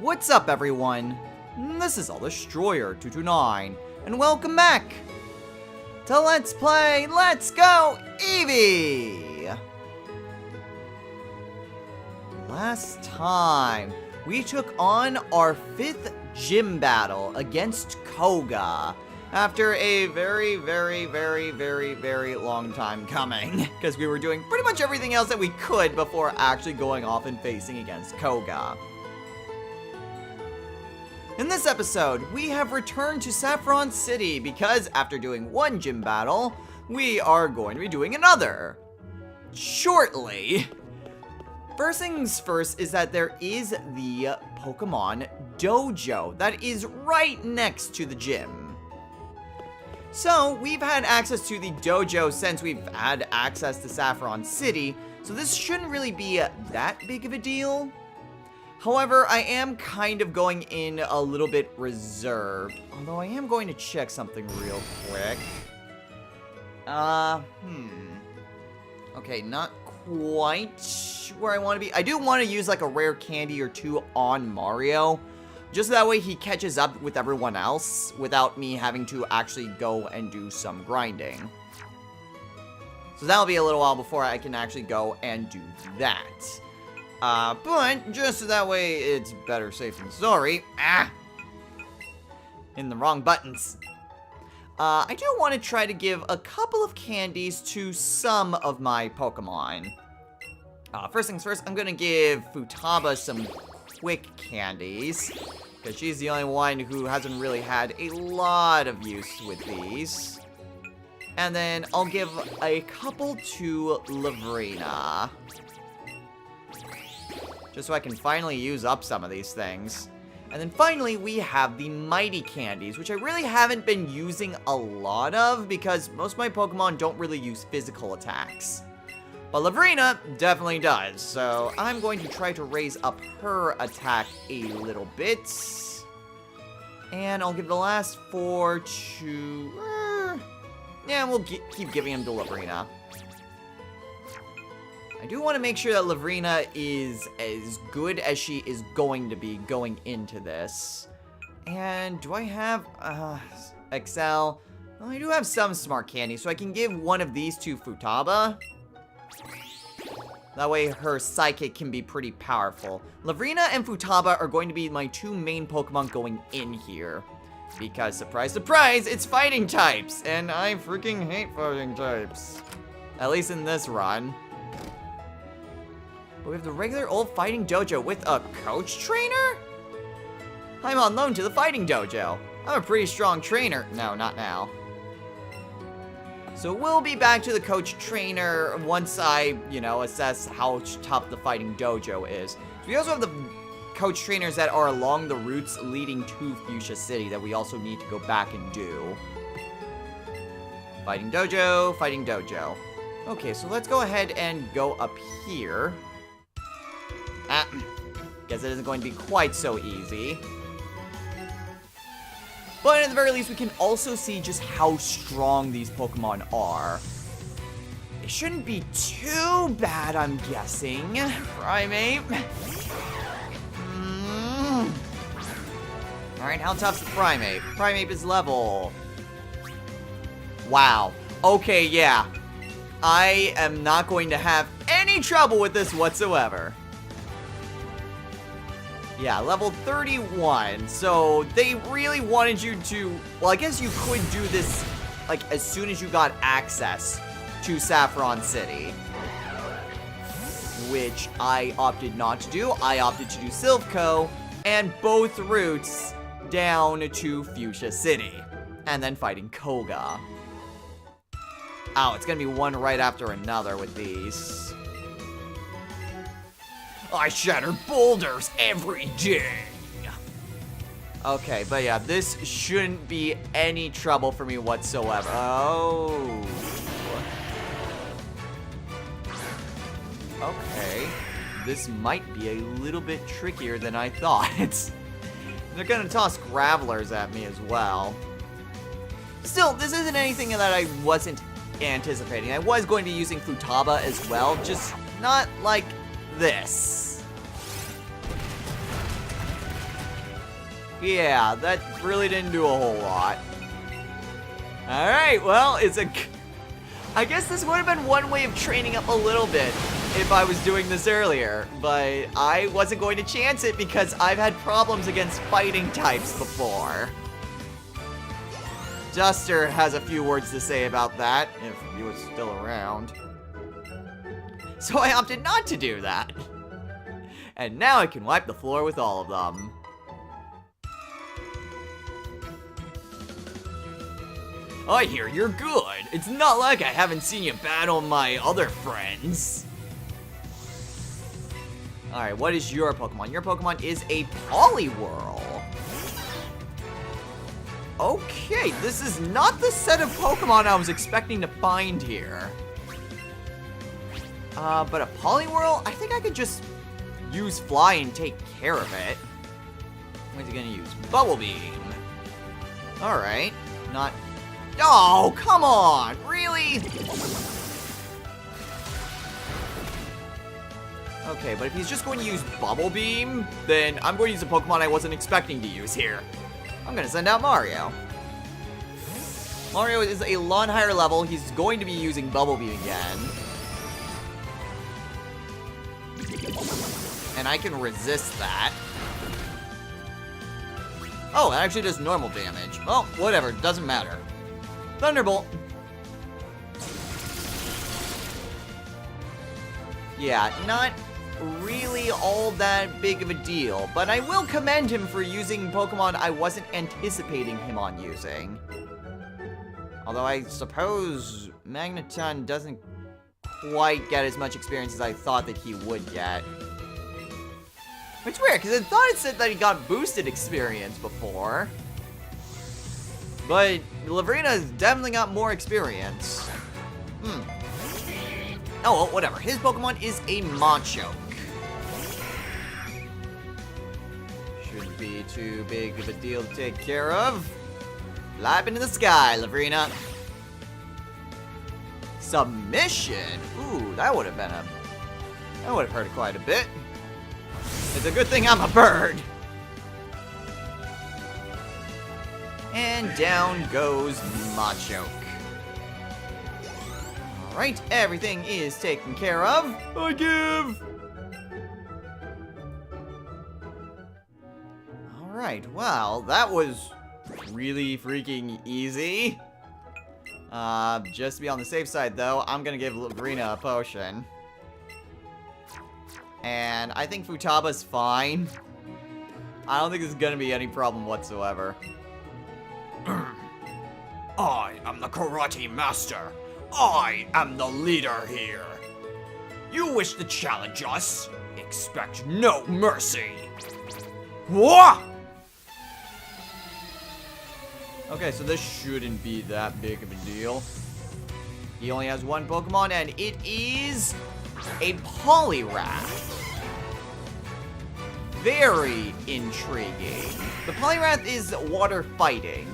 What's up, everyone? This is All Destroyer 229, and welcome back to Let's Play Let's Go Eevee! Last time, we took on our 5th gym battle against Koga after a very long time coming, because we were doing pretty much everything else that we could before actually going off and facing against Koga. In this episode, we have returned to Saffron City because after doing one gym battle, we are going to be doing another. Shortly. First things first is that there is the Pokemon Dojo that is right next to the gym. So, we've had access to the dojo since we've had access to Saffron City, so this shouldn't really be that big of a deal. However, I am kind of going in a little bit reserved. Although I am going to check something real quick. Okay, not quite where I want to be. I do want to use like a rare candy or two on Mario. Just that way he catches up with everyone else without me having to actually go and do some grinding. So that'll be a little while before I can actually go and do that. But just so that way it's better safe than sorry. In the wrong buttons. I do want to try to give a couple of candies to some of my Pokemon. First things first, I'm going to give Futaba some quick candies, because she's the only one who hasn't really had a lot of use with these. And then I'll give a couple to Lavrina, just so I can finally use up some of these things. And then finally, we have the Mighty Candies, which I really haven't been using a lot of, because most of my Pokemon don't really use physical attacks. But Lavrina definitely does, so I'm going to try to raise up her attack a little bit. And I'll give the last 4 to... yeah, we'll keep giving them to Lavrina. I do want to make sure that Lavrina is as good as she is going to be going into this. And do I have... Excel? Well, I do have some smart candy, so I can give one of these to Futaba. That way her Psychic can be pretty powerful. Lavrina and Futaba are going to be my 2 main Pokemon going in here. Because, surprise, surprise, it's fighting types! And I freaking hate fighting types. At least in this run. But we have the regular old fighting dojo with a coach trainer? I'm on loan to the fighting dojo. I'm a pretty strong trainer. No, not now. So we'll be back to the coach trainer once I, assess how tough the fighting dojo is. So we also have the coach trainers that are along the routes leading to Fuchsia City that we also need to go back and do. Fighting dojo, fighting dojo. Okay, so let's go ahead and go up here. Guess it isn't going to be quite so easy. But at the very least, we can also see just how strong these Pokemon are. It shouldn't be too bad, I'm guessing. Primate. Alright, how tough's the Primate? Primate is level. Wow. Okay, yeah. I am not going to have any trouble with this whatsoever. Yeah, level 31, so they really wanted you to... Well, I guess you could do this, like, as soon as you got access to Saffron City. Which I opted not to do. I opted to do Silphco, and both routes down to Fuchsia City. And then fighting Koga. Oh, it's gonna be one right after another with these. I shatter boulders every day. Okay, but yeah, this shouldn't be any trouble for me whatsoever. Oh. Okay. This might be a little bit trickier than I thought. They're gonna toss Gravelers at me as well. Still, this isn't anything that I wasn't anticipating. I was going to be using Futaba as well, just not like this. Yeah, that really didn't do a whole lot. Alright, well, I guess this would have been one way of training up a little bit if I was doing this earlier, but I wasn't going to chance it because I've had problems against fighting types before. Duster has a few words to say about that, if he was still around. So I opted not to do that. And now I can wipe the floor with all of them. I hear you're good. It's not like I haven't seen you battle my other friends. Alright, what is your Pokemon? Your Pokemon is a Poliwhirl. Okay, this is not the set of Pokemon I was expecting to find here. But a Poliwhirl, I think I could just use Fly and take care of it. What's he gonna use? Bubble Beam. Alright, not... Oh, come on! Really? Okay, but if he's just going to use Bubble Beam, then I'm going to use a Pokemon I wasn't expecting to use here. I'm going to send out Mario. Mario is a lot higher level. He's going to be using Bubble Beam again. And I can resist that. Oh, it actually does normal damage. Well, whatever. Doesn't matter. Thunderbolt. Yeah, not really all that big of a deal, but I will commend him for using Pokemon I wasn't anticipating him on using. Although I suppose Magneton doesn't quite get as much experience as I thought that he would get. Which is weird, because I thought it said that he got boosted experience before. But Lavrina's definitely got more experience. Oh, well, whatever. His Pokemon is a Machoke. Shouldn't be too big of a deal to take care of. Fly up into the sky, Lavrina. Submission? Ooh, that would have been that would have hurt quite a bit. It's a good thing I'm a bird. And down goes Machoke. Alright, everything is taken care of. I give! Alright, well, that was really freaking easy. Just to be on the safe side, though, I'm gonna give Lavrina a potion. And I think Futaba's fine. I don't think there's gonna be any problem whatsoever. I am the Karate Master. I am the leader here. You wish to challenge us? Expect no mercy. Whoa! Okay, so this shouldn't be that big of a deal. He only has one Pokemon, and it is a Poliwrath. Very intriguing. The Poliwrath is water fighting.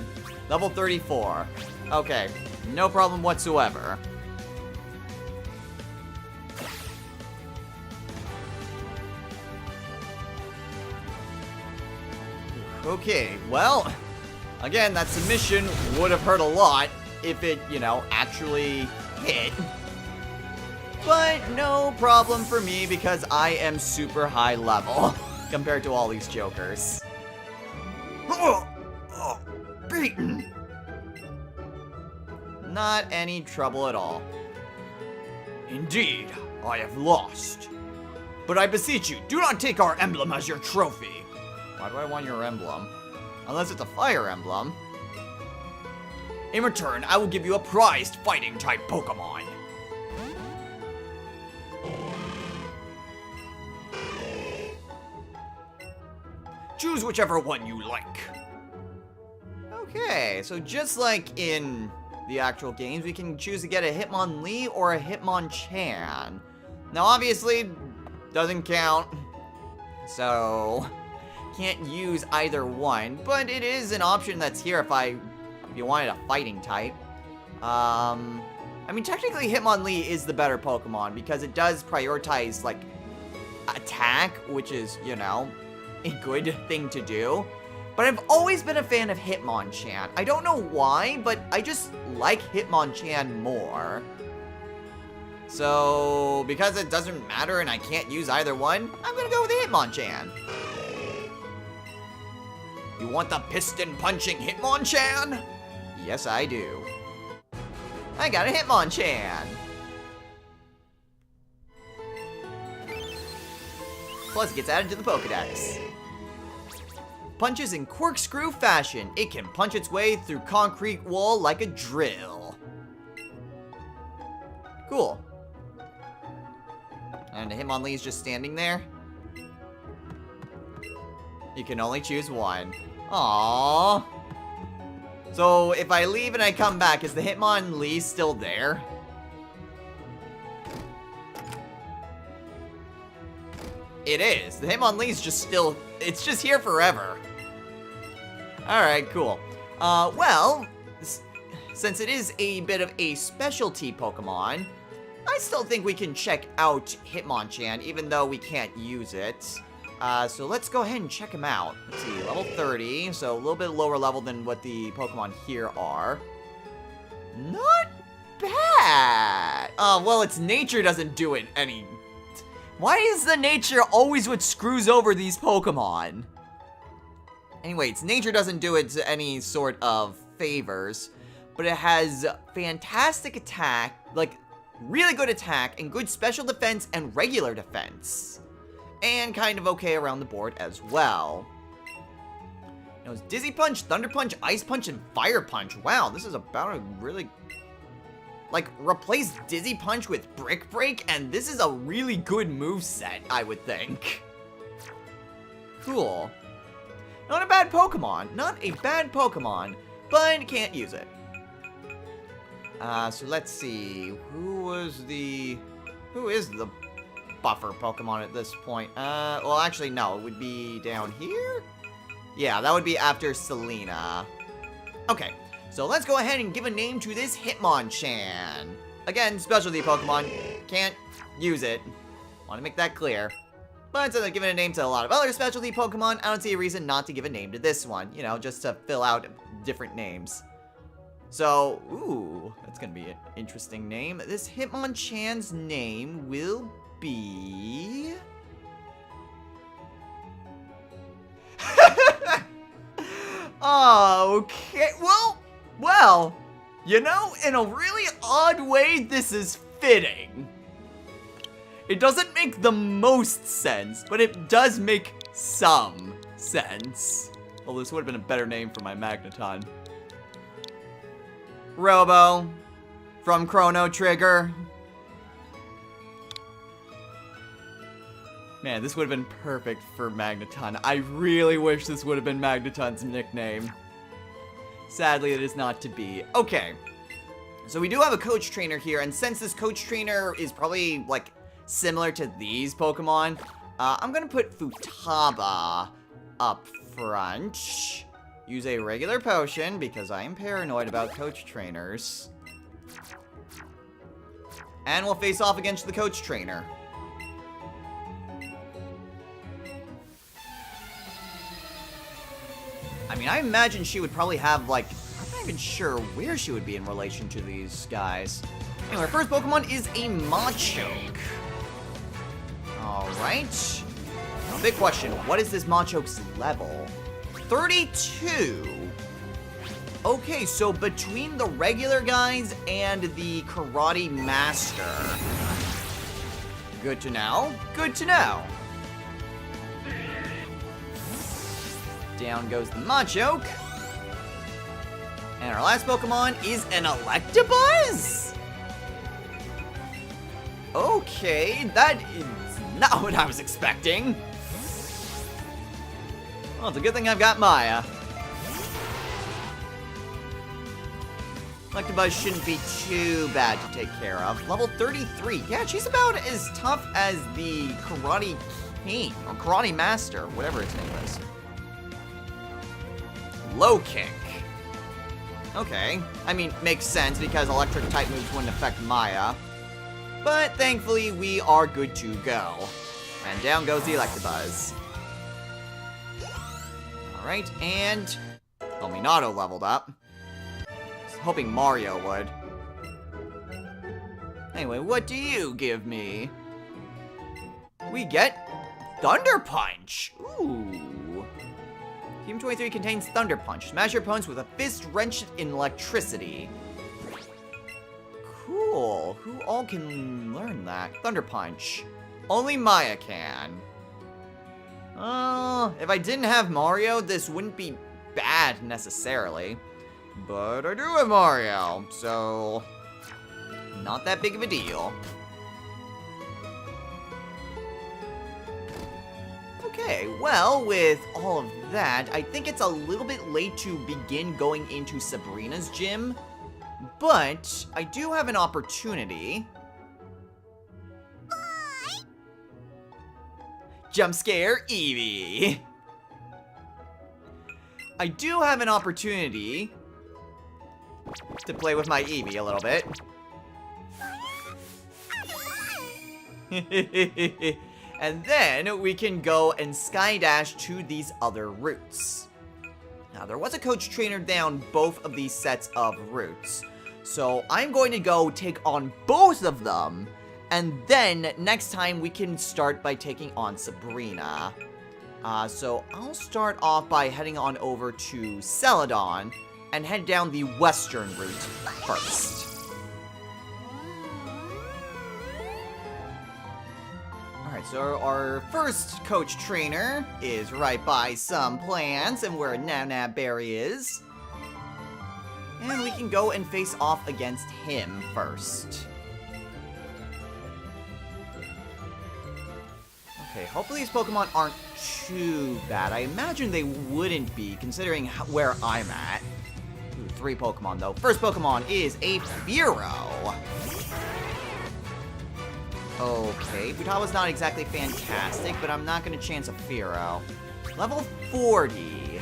Level 34. Okay, no problem whatsoever. Okay, well, again, that submission would have hurt a lot if it, you know, actually hit. But no problem for me because I am super high level compared to all these jokers. Beaten. Not any trouble at all. Indeed, I have lost. But I beseech you, do not take our emblem as your trophy. Why do I want your emblem? Unless it's a fire emblem. In return, I will give you a prized fighting type Pokemon. Choose whichever one you like. Okay, so just like in the actual games, we can choose to get a Hitmonlee or a Hitmonchan. Now, obviously, doesn't count, so can't use either one, but it is an option that's here if you wanted a fighting type. I mean, technically, Hitmonlee is the better Pokemon because it does prioritize, like, attack, which is, you know, a good thing to do. But I've always been a fan of Hitmonchan. I don't know why, but I just like Hitmonchan more. So, because it doesn't matter and I can't use either one, I'm gonna go with the Hitmonchan. You want the piston-punching Hitmonchan? Yes, I do. I got a Hitmonchan. Plus, it gets added to the Pokedex. Punches in corkscrew fashion. It can punch its way through concrete wall like a drill. Cool. And Hitmonlee's just standing there. You can only choose one. Aww. So, if I leave and I come back, is the Hitmonlee still there? It is. The Hitmonlee's just still... It's just here forever. Alright, cool. Well, since it is a bit of a specialty Pokemon, I still think we can check out Hitmonchan, even though we can't use it. So let's go ahead and check him out. Let's see, level 30, so a little bit lower level than what the Pokemon here are. Not bad! Well, its nature doesn't do it any... Why is the nature always what screws over these Pokemon? Anyway, its nature doesn't do it any sort of favors, but it has fantastic attack, like really good attack, and good special defense and regular defense. And kind of okay around the board as well. It was Dizzy Punch, Thunder Punch, Ice Punch, and Fire Punch. Wow, this is about a really... Like, replace Dizzy Punch with Brick Break, and this is a really good moveset, I would think. Cool. Not a bad Pokemon. Not a bad Pokemon, but can't use it. So let's see. Who is the buffer Pokemon at this point? Well, actually, no. It would be down here? Yeah, that would be after Selena. Okay. So let's go ahead and give a name to this Hitmonchan. Again, specialty Pokemon. Can't use it. Want to make that clear. But instead of giving a name to a lot of other specialty Pokemon, I don't see a reason not to give a name to this one. You know, just to fill out different names. So, ooh, that's going to be an interesting name. This Hitmonchan's name will be... Okay, well, you know, in a really odd way, this is fitting. It doesn't make the most sense, but it does make some sense. Well, this would have been a better name for my Magneton. Robo from Chrono Trigger. Man, this would have been perfect for Magneton. I really wish this would have been Magneton's nickname. Sadly, it is not to be. Okay, so we do have a coach trainer here, and since this coach trainer is probably, like, similar to these Pokemon, I'm gonna put Futaba up front. Use a regular potion, because I am paranoid about coach trainers. And we'll face off against the coach trainer. I mean, I imagine she would probably have, like, I'm not even sure where she would be in relation to these guys. Anyway, our first Pokemon is a Machoke. Alright. Now, big question, what is this Machoke's level? 32. Okay, so between the regular guys and the Karate Master. Good to know. Good to know. Down goes the Machoke. And our last Pokemon is an Electabuzz? Okay, that is not what I was expecting. Well, it's a good thing I've got Maya. Electabuzz shouldn't be too bad to take care of. Level 33. Yeah, she's about as tough as the Karate King, or Karate Master, whatever its name is. Low Kick. Okay. I mean, makes sense because electric type moves wouldn't affect Maya. But thankfully, we are good to go. And down goes the Electabuzz. Alright, and... well, Minato leveled up. I was hoping Mario would. Anyway, what do you give me? We get Thunder Punch! Ooh. Team 23 contains Thunder Punch. Smash your opponents with a fist wrenched in electricity. Cool. Who all can learn that? Thunder Punch. Only Maya can. If I didn't have Mario, this wouldn't be bad necessarily. But I do have Mario, so... not that big of a deal. Okay, well, with all of that, I think it's a little bit late to begin going into Sabrina's gym. But I do have an opportunity. Jump scare Eevee. I do have an opportunity to play with my Eevee a little bit. And then we can go and skydash to these other routes. Now, there was a coach trainer down both of these sets of routes. So I'm going to go take on both of them. And then next time we can start by taking on Sabrina. So I'll start off by heading on over to Celadon and head down the western route first. Alright, so our first coach trainer is right by some plants and where Nana Berry is. And we can go and face off against him first. Okay, hopefully these Pokemon aren't too bad. I imagine they wouldn't be, considering where I'm at. Ooh, 3 Pokemon, though. First Pokemon is a Fearow. Okay, Futawa's not exactly fantastic, but I'm not going to chance a Fearow. Level 40.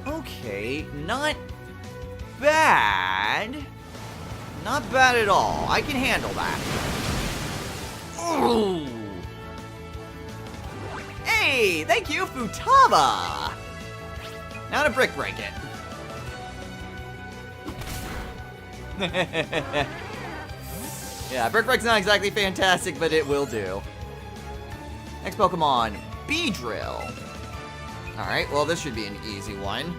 Okay, not bad. Not bad at all. I can handle that. Ooh. Hey, thank you, Futaba! Now to Brick Break it. Yeah, Brick Break's not exactly fantastic, but it will do. Next Pokemon, Beedrill. Alright, well this should be an easy one.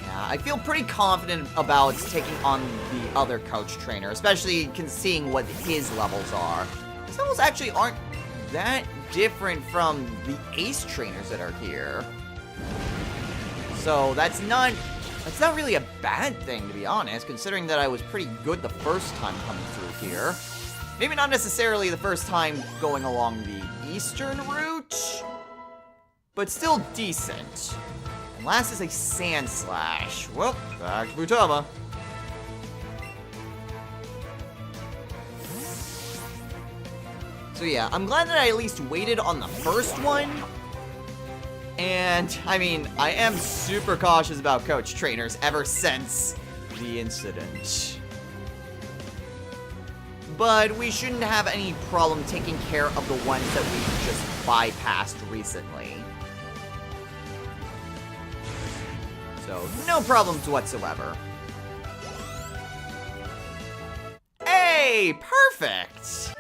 Yeah, I feel pretty confident about taking on the other coach trainer, especially seeing what his levels are. His levels actually aren't that different from the ace trainers that are here. So that's not really a bad thing, to be honest, considering that I was pretty good the first time coming through here. Maybe not necessarily the first time going along the eastern route, but still decent. And last is a Sand Slash. Well, back to Futaba. So yeah, I'm glad that I at least waited on the first one. And, I mean, I am super cautious about coach trainers ever since the incident. But we shouldn't have any problem taking care of the ones that we just bypassed recently. So, no problems whatsoever. Hey, perfect!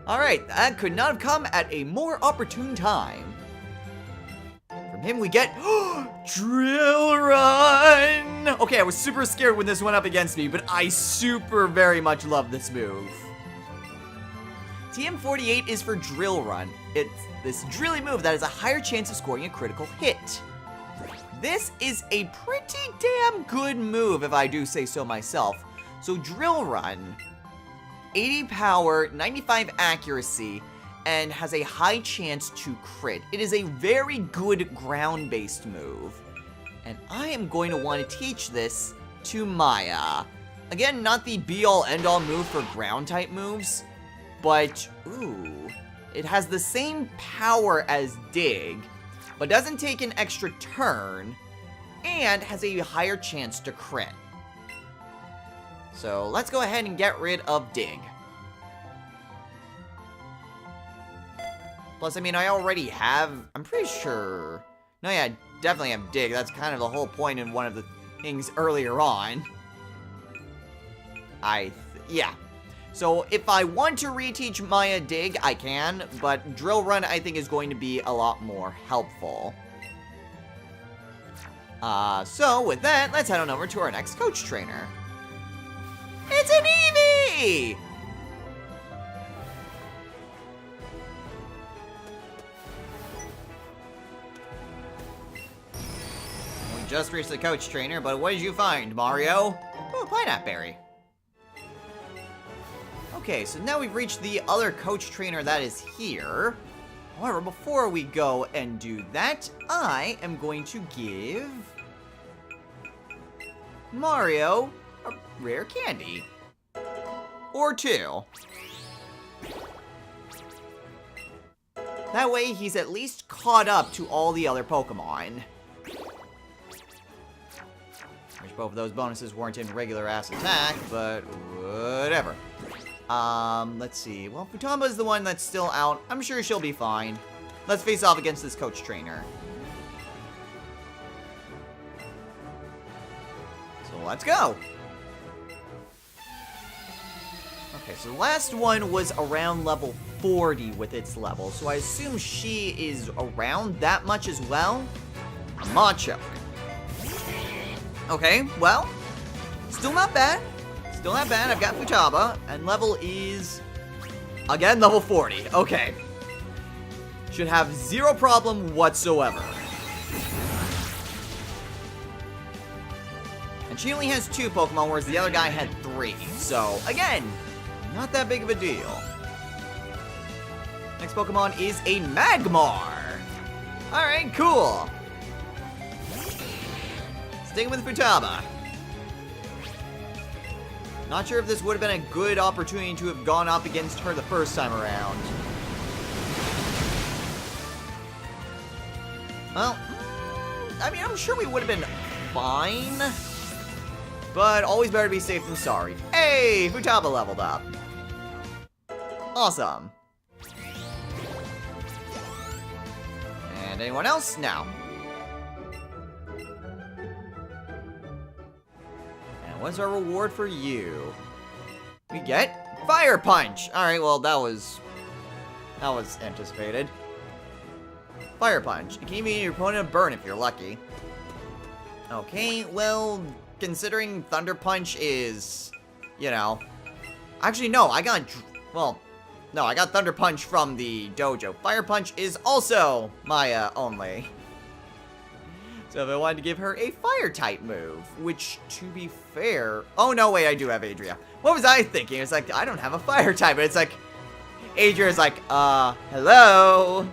Alright, that could not have come at a more opportune time. From him we get Drill Run! Okay, I was super scared when this went up against me, but I super very much love this move. TM48 is for Drill Run. It's this drilly move that has a higher chance of scoring a critical hit. This is a pretty damn good move, if I do say so myself. So Drill Run, 80 power, 95 accuracy, and has a high chance to crit. It is a very good ground-based move. And I am going to want to teach this to Maya. Again, not the be-all, end-all move for ground-type moves, but, ooh, it has the same power as Dig, but doesn't take an extra turn, and has a higher chance to crit. So let's go ahead and get rid of Dig. Plus, I mean, I already have, I'm pretty sure. No, yeah, I definitely have Dig. That's kind of the whole point in one of the things earlier on. Yeah. So, if I want to reteach Maya Dig, I can, but Drill Run, I think, is going to be a lot more helpful. So, with that, let's head on over to our next coach trainer. It's an Eevee! We just reached the coach trainer, but what did you find, Mario? Oh, a pineapple berry. Okay, so now we've reached the other coach trainer that is here. However, before we go and do that, I am going to give Mario a rare candy. Or 2. That way, he's at least caught up to all the other Pokemon. Which both of those bonuses weren't in regular ass attack, but whatever. Let's see. Well, Futamba's the one that's still out. I'm sure she'll be fine. Let's face off against this coach trainer. So let's go. Okay, so the last one was around level 40 with its level, so I assume she is around that much as well. Macho. Okay, well, still not bad. Still not bad. I've got Futaba, and level is, again, level 40. Okay. Should have zero problem whatsoever. And she only has 2 Pokemon, whereas the other guy had 3. So, again, not that big of a deal. Next Pokemon is a Magmar. Alright, cool. Sticking with Futaba. Not sure if this would have been a good opportunity to have gone up against her the first time around. Well, I mean, I'm sure we would have been fine. But always better to be safe than sorry. Hey, Futaba leveled up. Awesome. And anyone else? No. And what's our reward for you? We get Fire Punch. Alright, well, that was anticipated. Fire Punch. It can even your opponent a burn if you're lucky. Okay, well, considering Thunder Punch is, you know... Actually, no, I got Thunder Punch from the dojo. Fire Punch is also Maya only. So if I wanted to give her a Fire-type move, which, to be fair... Oh, no, wait, I do have Adria. What was I thinking? It's like, I don't have a Fire-type, but it's like... Adria's like, hello?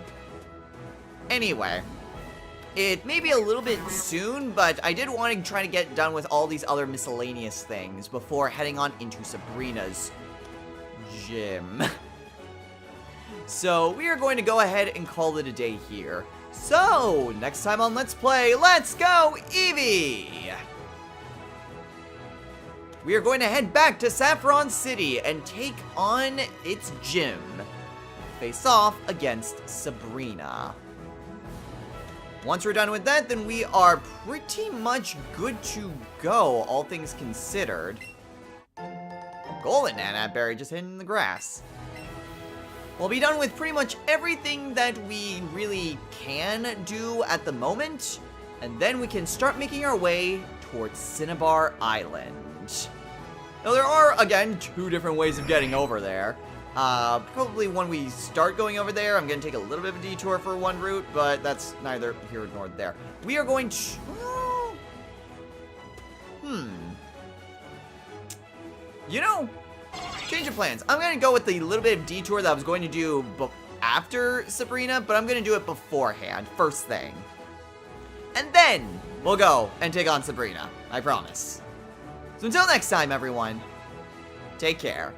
Anyway. It may be a little bit soon, but I did want to try to get done with all these other miscellaneous things before heading on into Sabrina's gym. So, we are going to go ahead and call it a day here. So, next time on Let's Play, let's go Eevee! We are going to head back to Saffron City and take on its gym. Face off against Sabrina. Once we're done with that, then we are pretty much good to go, all things considered. Golden Nanap Berry just hitting the grass. We'll be done with pretty much everything that we really can do at the moment, and then we can start making our way towards Cinnabar Island. Now there are, again, 2 different ways of getting over there. Probably when we start going over there, I'm going to take a little bit of a detour for one route, but that's neither here nor there. We are going to... You know, change of plans. I'm going to go with the little bit of detour that I was going to do after Sabrina, but I'm going to do it beforehand, first thing. And then we'll go and take on Sabrina. I promise. So until next time, everyone, take care.